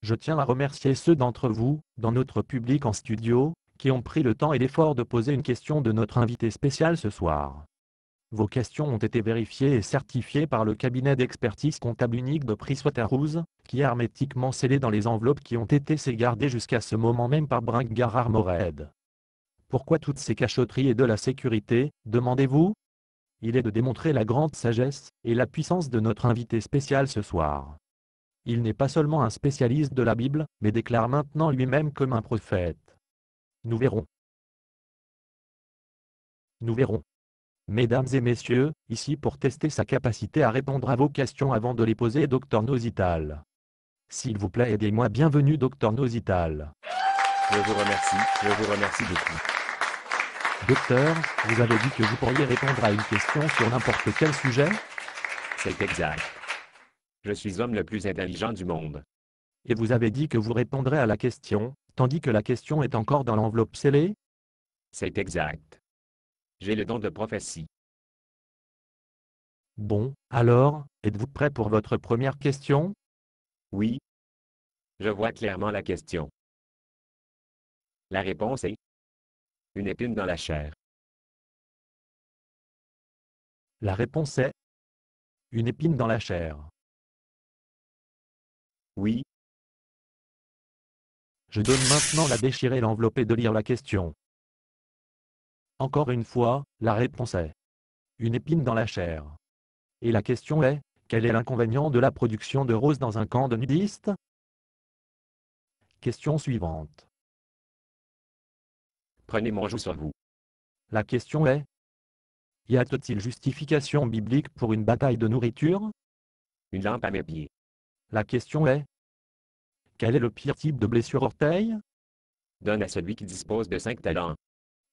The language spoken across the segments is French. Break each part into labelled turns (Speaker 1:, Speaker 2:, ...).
Speaker 1: Je tiens à remercier ceux d'entre vous, dans notre public en studio, qui ont pris le temps et l'effort de poser une question de notre invité spécial ce soir. Vos questions ont été vérifiées et certifiées par le cabinet d'expertise comptable unique de Pricewaterhouse, qui est hermétiquement scellé dans les enveloppes qui ont été sauvegardées jusqu'à ce moment même par Brinck Armored. Pourquoi toutes ces cachotteries et de la sécurité, demandez-vous? Il est de démontrer la grande sagesse et la puissance de notre invité spécial ce soir. Il n'est pas seulement un spécialiste de la Bible, mais déclare maintenant lui-même comme un prophète. Nous verrons. Nous verrons. Mesdames et messieurs, ici pour tester sa capacité à répondre à vos questions avant de les poser, Dr Nozital. S'il vous plaît, aidez-moi. Bienvenue, Dr Nozital.
Speaker 2: Je vous remercie beaucoup.
Speaker 1: Docteur, vous avez dit que vous pourriez répondre à une question sur n'importe quel sujet?
Speaker 2: C'est exact. Je suis l'homme le plus intelligent du monde.
Speaker 1: Et vous avez dit que vous répondrez à la question, tandis que la question est encore dans l'enveloppe scellée?
Speaker 2: C'est exact. J'ai le don de prophétie.
Speaker 1: Bon, alors, êtes-vous prêt pour votre première question?
Speaker 2: Oui. Je vois clairement la question. La réponse est une épine dans la chair.
Speaker 1: La réponse est une épine dans la chair.
Speaker 2: Oui.
Speaker 1: Je donne maintenant la déchirer l'enveloppe et de lire la question. Encore une fois, la réponse est une épine dans la chair. Et la question est, quel est l'inconvénient de la production de roses dans un camp de nudistes? Question suivante.
Speaker 2: Prenez mon joug sur vous.
Speaker 1: La question est, y a-t-il justification biblique pour une bataille de nourriture?
Speaker 2: Une lampe à mes pieds.
Speaker 1: La question est, quel est le pire type de blessure orteil?
Speaker 2: Donne à celui qui dispose de 5 talents.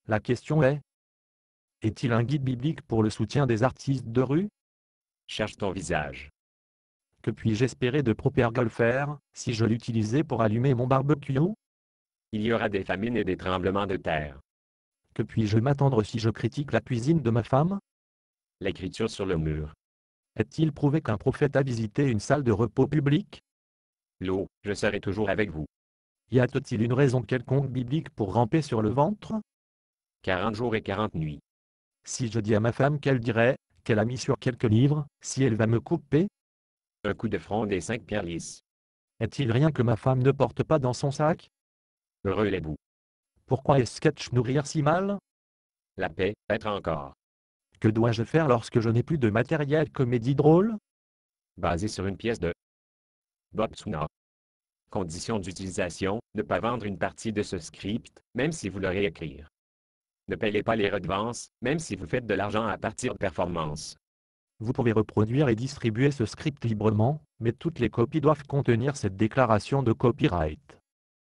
Speaker 1: La question est-il un guide biblique pour le soutien des artistes de rue?
Speaker 2: Cherche ton visage.
Speaker 1: Que puis-je espérer de Proper Golfer, si je l'utilisais pour allumer mon barbecue?
Speaker 2: Il y aura des famines et des tremblements de terre.
Speaker 1: Que puis-je m'attendre si je critique la cuisine de ma femme?
Speaker 2: L'écriture sur le mur.
Speaker 1: Est-il prouvé qu'un prophète a visité une salle de repos publique?
Speaker 2: L'eau, je serai toujours avec vous.
Speaker 1: Y a-t-il une raison quelconque biblique pour ramper sur le ventre?
Speaker 2: 40 jours et 40 nuits.
Speaker 1: Si je dis à ma femme qu'elle dirait, qu'elle a mis sur quelques livres, si elle va me couper?
Speaker 2: Un coup de fronde et 5 pierres lisses.
Speaker 1: Est-il rien que ma femme ne porte pas dans son sac?
Speaker 2: Heureux les bouts.
Speaker 1: Pourquoi est sketch nourrir si mal?
Speaker 2: La paix, être encore.
Speaker 1: Que dois-je faire lorsque je n'ai plus de matériel comédie drôle?
Speaker 2: Basé sur une pièce de Bob Tsuna. Condition d'utilisation, ne pas vendre une partie de ce script, même si vous le réécrire. Ne payez pas les redevances, même si vous faites de l'argent à partir de performances.
Speaker 1: Vous pouvez reproduire et distribuer ce script librement, mais toutes les copies doivent contenir cette déclaration de copyright.